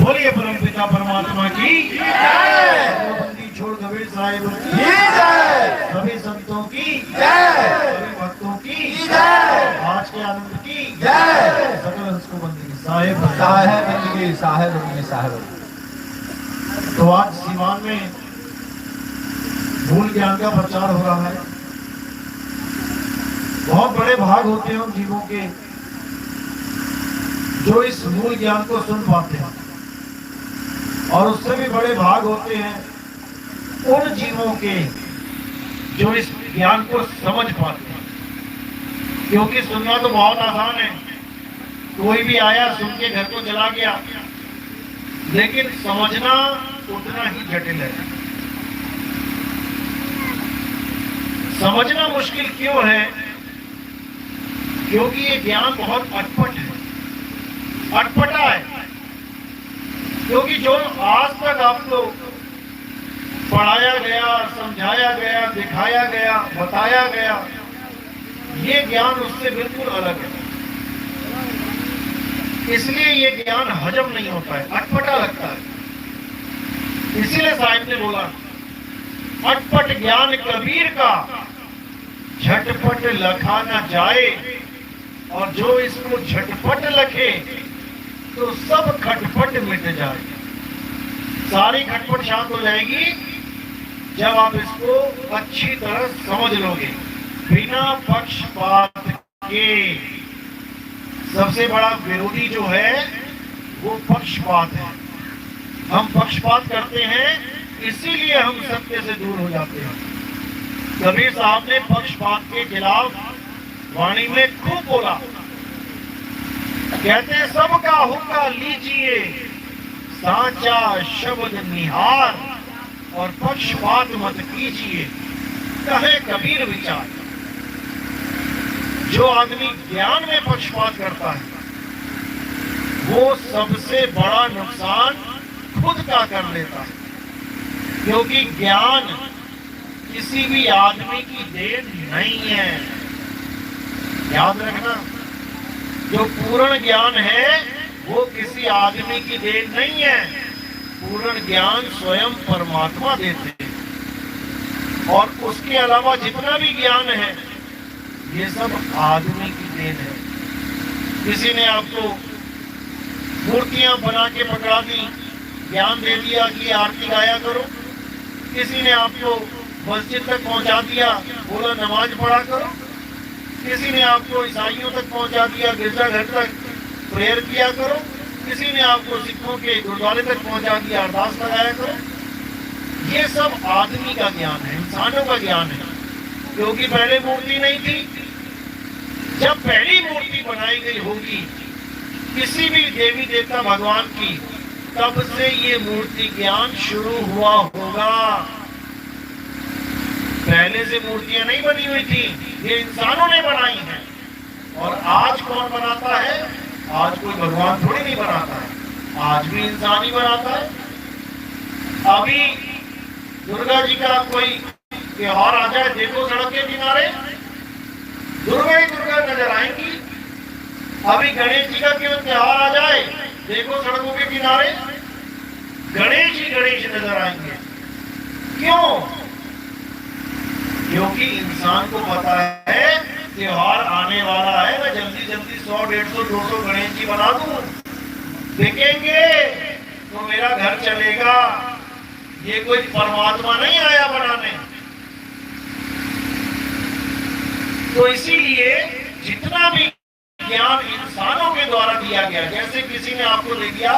बोलिए परमपिता परमात्मा की जय। छोड़ कबीर साहिब की जय। सभी संतों की जय। सभी भक्तों की जय। आज के आनंद की जय। सकल हंस को बंदी साहेब साहेब बंदगी साहेब बंदगी साहेब। तो आज सीवान में मूल ज्ञान का प्रचार हो रहा है। बहुत बड़े भाग होते हैं उन जीवों के जो इस मूल ज्ञान को सुन पाते हैं, और उससे भी बड़े भाग होते हैं उन जीवों के जो इस ज्ञान को समझ पाते हैं। क्योंकि सुनना तो बहुत आसान है, कोई भी आया सुन के घर को चला गया, लेकिन समझना उतना ही जटिल है। समझना मुश्किल क्यों है? क्योंकि ये ज्ञान बहुत अटपट है, अटपटा है। क्योंकि जो आज तक आपको पढ़ाया गया, समझाया गया, दिखाया गया, बताया गया, ये ज्ञान उससे बिल्कुल अलग है। इसलिए ये ज्ञान हजम नहीं होता है, अटपटा लगता है। इसीलिए साहिब ने बोला, अटपट ज्ञान कबीर का झटपट लखा न जाए, और जो इसको झटपट लखे तो सब खटपट मिट जाए। सारी खटपट शांत हो जाएगी जब आप इसको अच्छी तरह समझ लोगे, बिना पक्षपात के। सबसे बड़ा विरोधी जो है वो पक्षपात है। हम पक्षपात करते हैं, इसीलिए हम सत्य से दूर हो जाते हैं। कबीर साहब ने पक्षपात के खिलाफ वाणी में खूब बोला। कहते सबका हुक्का लीजिए, साचा शब्द निहार, और पक्षपात मत कीजिए, कहे कबीर विचार। जो आदमी ज्ञान में पक्षपात करता है वो सबसे बड़ा नुकसान खुद का कर लेता है। क्योंकि ज्ञान किसी भी आदमी की देन नहीं है। याद रखना, जो पूर्ण ज्ञान है वो किसी आदमी की देन नहीं है। पूर्ण ज्ञान स्वयं परमात्मा देते हैं, और उसके अलावा जितना भी ज्ञान है ये सब आदमी की देन है। किसी ने आपको मूर्तियां बना के पकड़ा दी, ज्ञान दे दिया कि आरती गाया करो। किसी ने आपको मस्जिद तक पहुंचा दिया, बोला नमाज पढ़ा करो। किसी ने आपको ईसाइयों तक पहुंचा दिया, गिरजाघर तक प्रेयर किया करो। किसी ने आपको सिखों के गुरुद्वारे तक पहुंचा दिया, अरदास लगाया करो। ये सब आदमी का ज्ञान है, इंसानों का ज्ञान है। क्योंकि पहले मूर्ति नहीं थी। जब पहली मूर्ति बनाई गई होगी किसी भी देवी देवता भगवान की, तब से ये मूर्ति ज्ञान शुरू हुआ होगा। पहले से मूर्तियां नहीं बनी हुई थी, ये इंसानों ने बनाई हैं। और आज कौन बनाता है? आज कोई भगवान थोड़ी नहीं बनाता है, आज भी इंसान ही बनाता है। अभी दुर्गा जी का कोई त्योहार आ जाए, देखो सड़क के किनारे दुर्गा ही दुर्गा नजर आएंगी। अभी गणेश जी का क्यों त्योहार आ जाए, देखो सड़कों के किनारे गणेश ही गणेश नजर आएंगे। क्यों? क्योंकि इंसान को पता है त्योहार आने वाला है, मैं जल्दी जल्दी 100, 150, 200 गणेश जी बना दूं, बिकेंगे तो मेरा घर चलेगा। ये कोई परमात्मा नहीं आया बनाने। तो इसीलिए जितना भी ज्ञान इंसानों के द्वारा दिया गया, जैसे किसी ने आपको दे दिया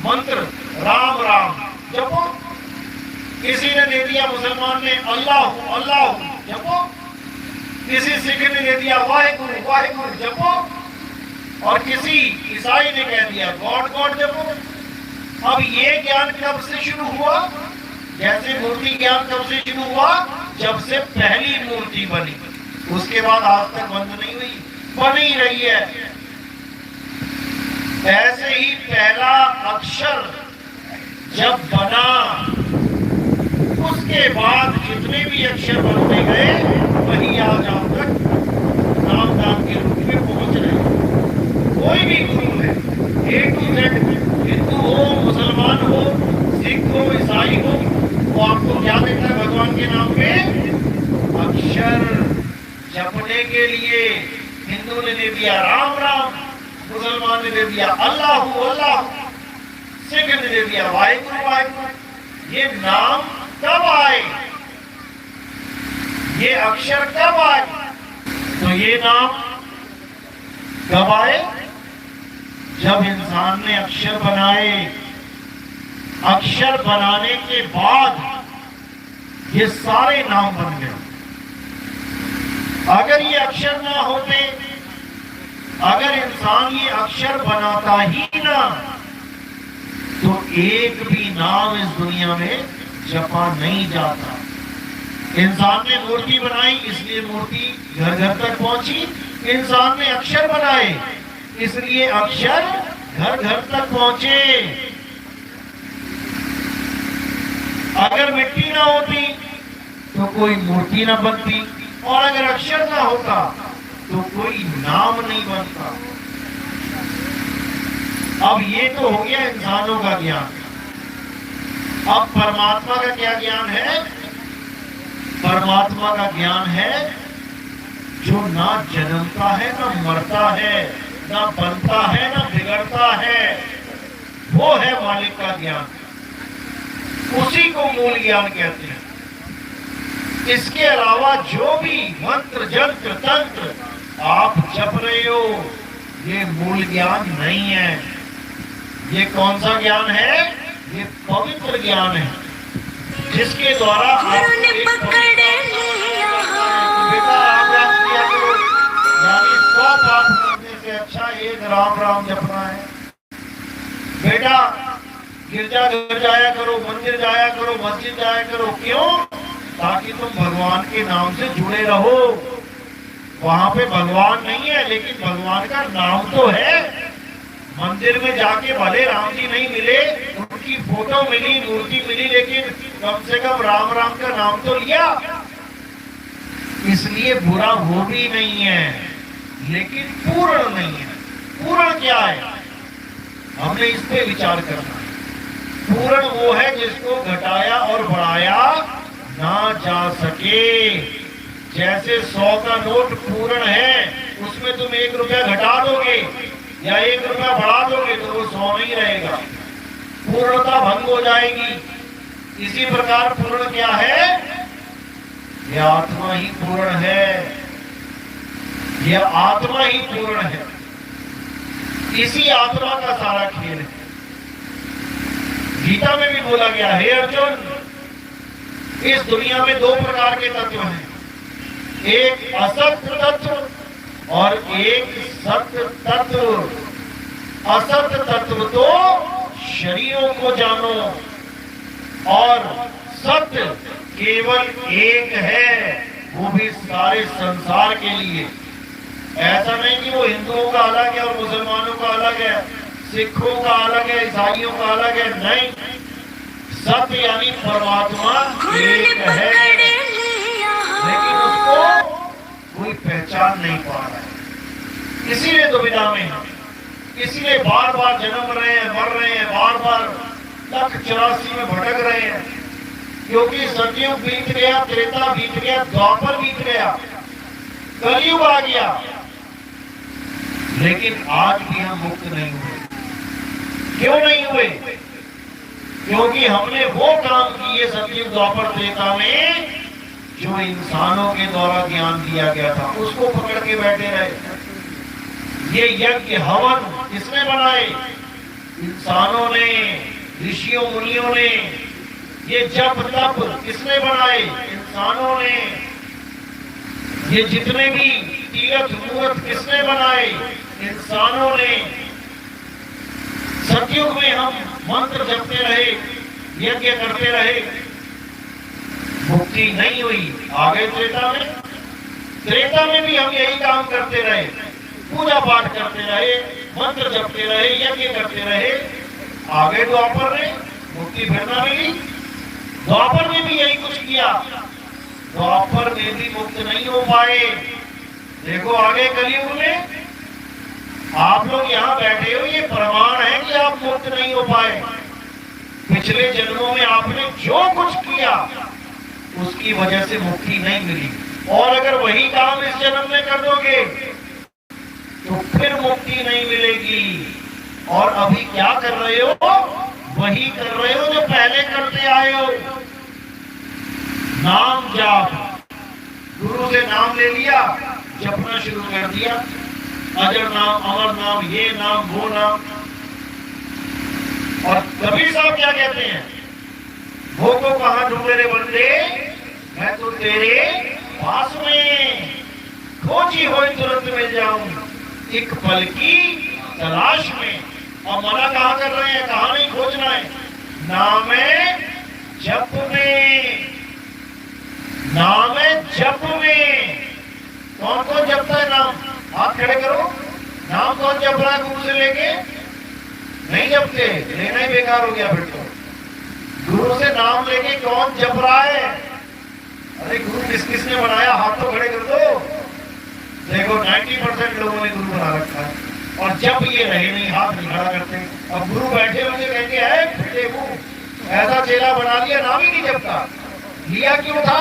मंत्र राम राम जपो, किसी ने दे दिया मुसलमान ने अल्लाह अल्लाह जपो, किसी सिख ने दे दिया वाहेगुरु वाहेगुरु जपो, और किसी ईसाई ने कह दिया गॉड गॉड जपो। अब ये ज्ञान कब से शुरू हुआ? जैसे मूर्ति ज्ञान कब से शुरू हुआ? जब से पहली मूर्ति बनी। उसके बाद आज तक बंद नहीं हुई, बन ही रही है। ऐसे ही पहला अक्षर जब बना, उसके बाद जितने भी अक्षर बनते गए वही आज आप तक नाम दाम के रूप में पहुंच रहे। कोई भी गुरु है, A to Z, हिंदू हो, मुसलमान भगवान के नाम पे अक्षर जपने के लिए। हिंदू ने दे दिया राम राम, मुसलमान ने दे दिया अल्लाह अल्लाह, सिख ने दे दिया वाहिगुरु वाहिगुरु। ये नाम कब आए, ये अक्षर कब आए? तो ये नाम कब आए? जब इंसान ने अक्षर बनाए। अक्षर बनाने के बाद ये सारे नाम बन गए। अगर ये अक्षर ना होते, अगर इंसान ये अक्षर बनाता ही ना, तो एक भी नाम इस दुनिया में जपा नहीं जाता। इंसान ने मूर्ति बनाई, इसलिए मूर्ति घर घर तक पहुंची। इंसान ने अक्षर बनाए, इसलिए अक्षर घर घर तक पहुंचे। अगर मिट्टी ना होती तो कोई मूर्ति ना बनती, और अगर अक्षर ना होता तो कोई नाम नहीं बनता। अब ये तो हो गया इंसानों का ज्ञान। अब परमात्मा का क्या ज्ञान है? परमात्मा का ज्ञान है जो ना जन्मता है, ना मरता है, ना बनता है, ना बिगड़ता है। वो है मालिक का ज्ञान, उसी को मूल ज्ञान कहते हैं। इसके अलावा जो भी मंत्र जंत्र तंत्र आप जप रहे हो, ये मूल ज्ञान नहीं है। ये कौन सा ज्ञान है? ये पवित्र ज्ञान है, जिसके द्वारा यानी 100 पाठ करने से अच्छा एक राम राम जपना है। बेटा गिरजाघर जाया करो, मंदिर जाया करो, मस्जिद जाया करो। क्यों? ताकि तुम भगवान के नाम से जुड़े रहो। वहां पे भगवान नहीं है, लेकिन भगवान का नाम तो है। मंदिर में जाके भले राम जी नहीं मिले, उनकी फोटो मिली, मूर्ति मिली, लेकिन कम से कम राम राम का नाम तो लिया। इसलिए बुरा वो भी नहीं है, लेकिन पूर्ण नहीं है। पूर्ण क्या है? हमने इस पे विचार करना है। पूर्ण वो है जिसको घटाया और बढ़ाया ना जा सके। जैसे 100 का नोट पूर्ण है, उसमें तुम 1 रुपया घटा दोगे या 1 रुपया बढ़ा दोगे तो वो 100 नहीं रहेगा, पूर्णता भंग हो जाएगी। इसी प्रकार पूर्ण क्या है? यह आत्मा ही पूर्ण है। यह आत्मा ही पूर्ण है। इसी आत्मा का सारा खेल है। गीता में भी बोला गया, हे अर्जुन, इस दुनिया में 2 प्रकार के तत्व हैं, एक असत तत्व और एक सत्य तत्व। असत तत्व तो शरीरों को जानो, और सत्य केवल एक है, वो भी सारे संसार के लिए। ऐसा नहीं कि वो हिंदुओं का अलग है और मुसलमानों का अलग है, सिखों का अलग है, ईसाइयों का अलग है। नहीं, सत्य यानी परमात्मा एक है, लेकिन उसको कोई पहचान नहीं पा रहा है। इसीलिए दुविधा में है, इसीलिए बार बार जन्म रहे हैं, मर रहे हैं, बार बार 1,84 में भटक रहे हैं। क्योंकि सतयुग बीत गया, त्रेता बीत गया, द्वापर बीत गया, कलयुग आ गया, लेकिन आज भी हम मुक्त नहीं हुए। क्यों नहीं हुए? क्योंकि हमने वो काम किए सतयुग द्वापर त्रेता में जो इंसानों के द्वारा ज्ञान दिया गया था, उसको पकड़ के बैठे रहे। ये यज्ञ हवन किसने बनाए? इंसानों ने, ऋषियों मुनियों ने। ये जप तप किसने बनाए? इंसानों ने। ये जितने भी तीर्थ मूर्त किसने बनाए? इंसानों ने। सतयुग में हम मंत्र जपते रहे, यज्ञ करते रहे, मुक्ति नहीं हुई। आ गए त्रेता में। त्रेता में भी हम यही काम करते रहे, पूजा पाठ करते रहे, मंत्र जपते रहे, यज्ञ करते रहे। आ गए द्वापर में, मुक्ति फिर ना मिली। द्वापर में भी यही कुछ किया, द्वापर में भी मुक्त नहीं हो पाए। देखो आगे कलयुग में आप लोग यहाँ बैठे हो, ये प्रमाण है कि आप मुक्त नहीं हो पाए। पिछले जन्मों में आपने जो कुछ किया उसकी वजह से मुक्ति नहीं मिली। और अगर वही काम इस जन्म में कर दोगे तो फिर मुक्ति नहीं मिलेगी। और अभी क्या कर रहे हो? वही कर रहे हो जो पहले करते आए हो। नाम जाप, गुरु से नाम ले लिया, जपना शुरू कर दिया, अजर नाम, अमर नाम, ये नाम, वो नाम। और कबीर साहब क्या कहते हैं? वो को कहां ढूंढे रे बंदे, मैं तो तेरे पास में, खोजी हो तुरंत मिल जाऊं, एक पल की तलाश में। और मना कहां कर रहे हैं? कहां नहीं खोजना है? नाम जप में, नाम जप में। कौन कौन जपता है नाम? हाथ खड़े करो। नाम कौन जप रहा है गुरु से लेके? नहीं जपते, लेना ही बेकार हो गया फिर तो। गुरु से नाम लेके कौन जप रहा है? अरे गुरु किस किसने बनाया? हाथ तो खड़े कर दो। देखो 90% लोगों ने गुरु बना रखा है और जब ये रहे नहीं, हाथ नहीं खड़ा करते। अब गुरु बैठे होंगे कहेंगे है बेटे वो ऐसा चेला बना लिया, नाम ही नहीं जपता। लिया क्यों था?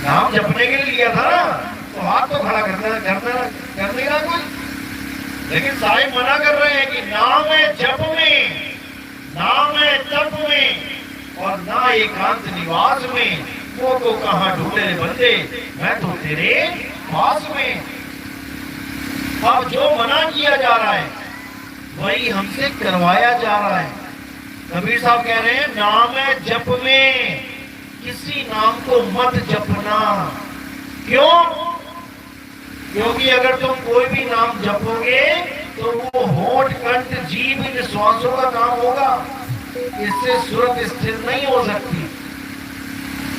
नाम जपने के लिए लिया था ना, तो हाथ तो खड़ा कर देगा कोई। लेकिन साहिब मना कर रहे हैं कि नाम है जप में, नाम है तप में, और ना एकांत निवास में। वो तो कहां ढूंढे रे बंदे, मैं तो तेरे पास में। अब जो मना किया जा रहा है वही हमसे करवाया जा रहा है। कबीर साहब कह रहे हैं नाम है जप में, किसी नाम को मत जपना। क्यों? क्योंकि अगर तुम कोई भी नाम जपोगे तो वो होठ, कंठ, जीभ, इन श्वासों का काम होगा, इससे सूरत स्थिर नहीं हो सकती।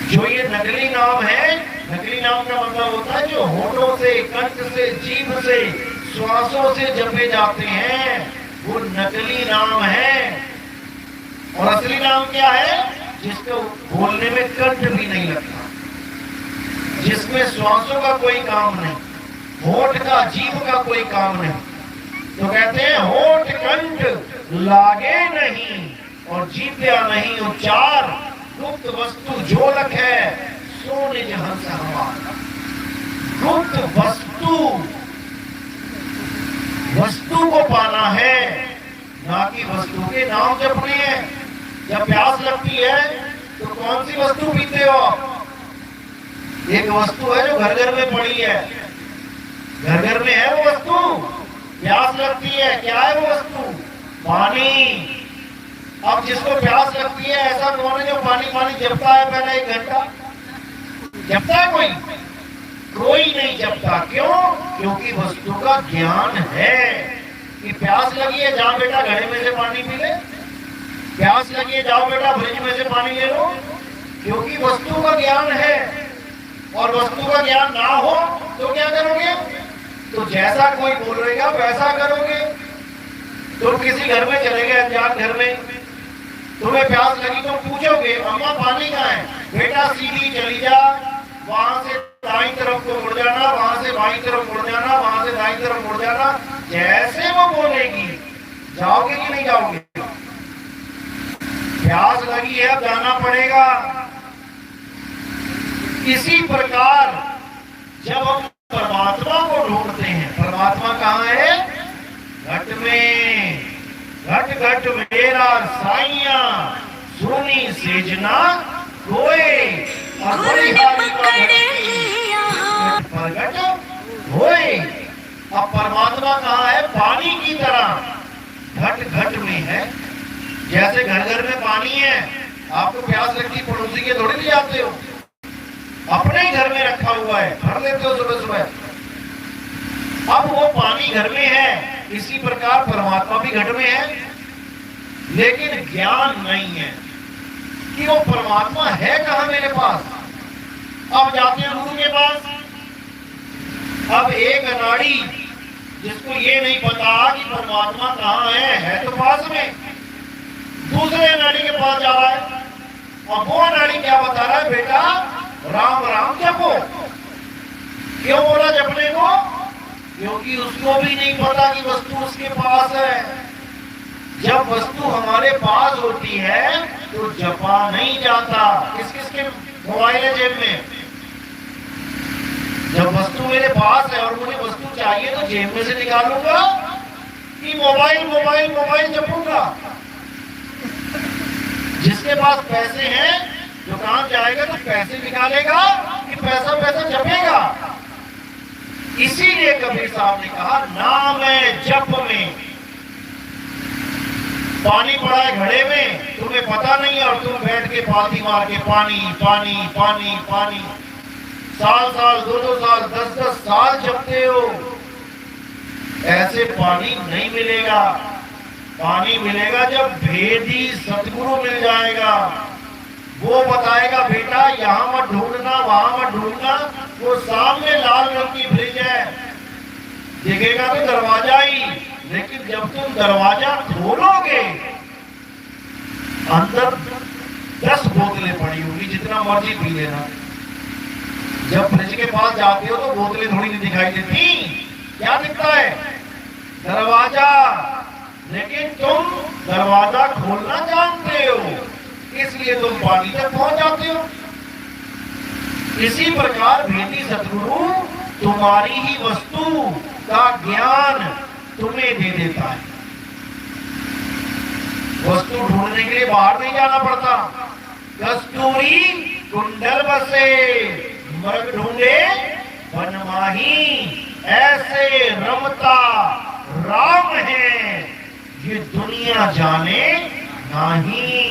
जो ये नकली नाम है, नकली नाम का मतलब होता है जो होठों से, कंठ से, जीभ से, श्वासों से जपे जाते हैं, वो नकली नाम है। और असली नाम क्या है? जिसको बोलने में कंठ भी नहीं लगता, जिसमें श्वासों का कोई काम नहीं, होठ का, जीभ का कोई काम नहीं। तो कहते हैं होठ कंठ लागे नहीं और जीभ्या नहीं उच्चार, गुप्त वस्तु जो लखे सो निज हंस हमारा। गुप्त वस्तु, वस्तु को पाना है, ना कि वस्तु के नाम जपने हैं। जब प्यास लगती है तो कौन सी वस्तु पीते हो? एक वस्तु है जो घर घर में पड़ी है, घर घर में है वो वस्तु। प्यास लगती है, क्या है वो वस्तु? पानी। अब जिसको प्यास लगती है ऐसा कौन है जो पानी पानी जपता है पहले 1 घंटा? जपता है कोई? कोई नहीं जपता। क्यों? क्योंकि वस्तु का ज्ञान है कि प्यास लगी है, जाओ बेटा घड़े में से पानी पी ले। प्यास लगी है, जाओ बेटा फ्रिज में से पानी ले लो। क्योंकि वस्तु का ज्ञान है। और वस्तु का ज्ञान ना हो तो क्या करोगे? तो जैसा कोई बोलेगा वैसा करोगे। तुम किसी घर में चले गए, अनजान घर में, तुम्हें प्यास लगी तो पूछोगे अम्मा पानी कहाँ है? बेटा सीधी चली जा, वहां से दाईं तरफ को मुड़ जाना, वहां से बाईं तरफ मुड़ जाना, वहां से दाईं तरफ मुड़ जाना। जैसे वो बोलेगी जाओगे कि नहीं जाओगे? प्यास लगी है, अब जाना पड़ेगा। इसी प्रकार जब हम परमात्मा को ढूंढते हैं, परमात्मा कहाँ है? घट में। घट घट मेरा साइया सोनी सेजना कोए, और बलिहारी का प्रगट होए। अब परमात्मा कहाँ है? पानी की तरह घट घट में है। जैसे घर घर में पानी है, आपको प्यास लगती, पड़ोसी के थोड़ी ले जाते हो, अपने ही घर में रखा हुआ है, भर लेते हो सुबह सुबह। अब वो पानी घर में है, इसी प्रकार परमात्मा भी घट में है, लेकिन ज्ञान नहीं है कि वो परमात्मा है कहां मेरे पास। अब जाते हैं गुरु के पास। अब एक अनाड़ी जिसको ये नहीं पता कि परमात्मा कहां है तो पास में, दूसरे अनाड़ी के पास जा रहा है और वो अनाड़ी क्या बता रहा है? बेटा राम राम जपो। क्यों बोला जपने को? क्योंकि उसको भी नहीं पता कि वस्तु उसके पास है। जब वस्तु हमारे पास होती है तो जपा नहीं जाता। किस किस के मोबाइल है जेब में। जब वस्तु मेरे पास है और मुझे वस्तु चाहिए तो जेब में से निकालूंगा कि मोबाइल मोबाइल मोबाइल जपूंगा? जिसके पास पैसे हैं दुकान जाएगा तो पैसे निकालेगा कि पैसा पैसा जपेगा? इसीलिए कबीर साहब ने कहा नाम है जप में। पानी पड़ा है घड़े में, तुम्हें पता नहीं और तुम बैठ के पाती मार के पानी पानी पानी पानी साल साल 2-2 साल 10-10 साल जपते हो। ऐसे पानी नहीं मिलेगा। पानी मिलेगा जब भेदी सतगुरु मिल जाएगा। वो बताएगा बेटा यहां मत ढूंढना वहां मत ढूंढना, वो सामने लाल रंग की ब्रिज है, दिखेगा तो दरवाजा ही। लेकिन जब तुम दरवाजा खोलोगे अंदर 10 बोतलें पड़ी होंगी, जितना मर्जी पी लेना। जब फ्रिज के पास जाते हो तो बोतलें थोड़ी नहीं दिखाई देती, क्या दिखता है? दरवाजा। लेकिन तुम दरवाजा खोलना जानते हो, इसलिए तुम पानी तक पहुंच जाते हो। इसी प्रकार भेदी सतगुरु तुम्हारी ही वस्तु का ज्ञान तुम्हें दे देता है। वस्तु ढूंढने के लिए बाहर नहीं जाना पड़ता। कस्तूरी कुंडल बसे मृग ढूंढे वन माही, ऐसे रमता राम है ये दुनिया जाने नहीं।